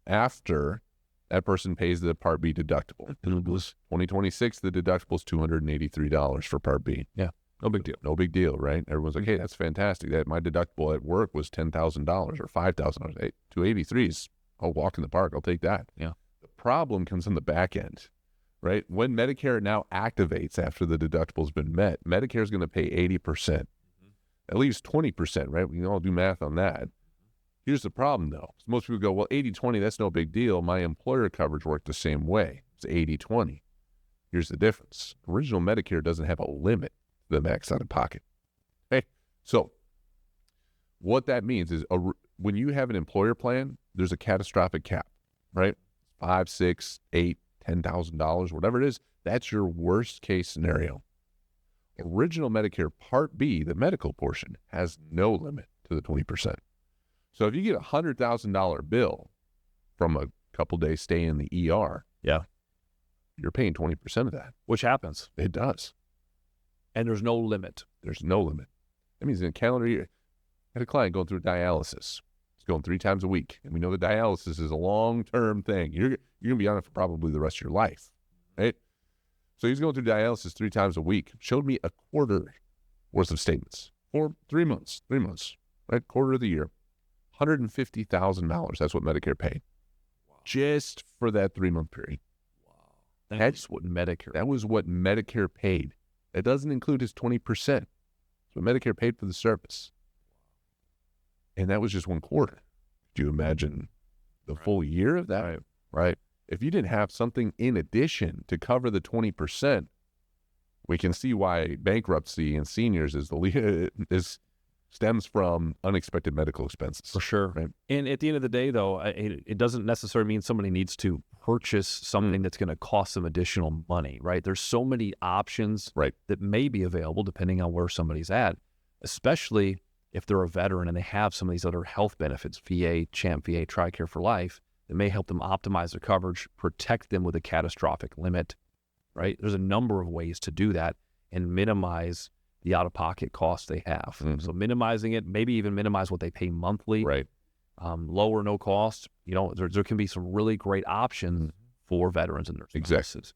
after that person pays the Part B deductible. 2026, the deductible is $283 for Part B. Yeah, no big deal. No big deal, right? Everyone's like, hey, that's fantastic. That my deductible at work was $10,000 or $5,000. Hey, 283 is a walk in the park. I'll take that. Yeah. The problem comes on the back end, right? When Medicare now activates after the deductible's been met, Medicare is going to pay 80%. That leaves 20%, right? We can all do math on that. Here's the problem, though. Most people go, well, 80-20, that's no big deal. My employer coverage worked the same way. It's 80-20. Here's the difference. Original Medicare doesn't have a limit to the max out of pocket. Okay? So what that means is when you have an employer plan, there's a catastrophic cap, right? $5,000, $6,000, $8,000, $10,000, whatever it is. That's your worst case scenario. Original Medicare Part B, the medical portion, has no limit to the 20%. So if you get a $100,000 bill from a couple days stay in the ER, yeah, you're paying 20% of that. Which happens. It does. And there's no limit. There's no limit. That means in a calendar year, I had a client going through dialysis. He's going 3 times a week. And we know that dialysis is a long-term thing. You're going to be on it for probably the rest of your life, right? So he's going through dialysis 3 times a week. Showed me a quarter worth of statements for 3 months, right? Quarter of the year. $150,000. That's what Medicare paid. Wow. Just for that 3-month period. Wow. That's what Medicare. That was what Medicare paid. That doesn't include his 20%. That's what Medicare paid for the service. And that was just 1 quarter. Do you imagine the full year of that? Right. If you didn't have something in addition to cover the 20%, we can see why bankruptcy in seniors stems from unexpected medical expenses. For sure. Right? And at the end of the day, though, it doesn't necessarily mean somebody needs to purchase something that's going to cost them additional money, right? There's so many options that may be available depending on where somebody's at, especially if they're a veteran and they have some of these other health benefits, VA, CHAMP, VA, TRICARE for life, that may help them optimize their coverage, protect them with a catastrophic limit, right? There's a number of ways to do that and minimize the out-of-pocket costs they have. Mm-hmm. So minimizing it, maybe even minimize what they pay monthly. Right. Lower, no cost. You know, there can be some really great options for veterans and their spouses. Exactly.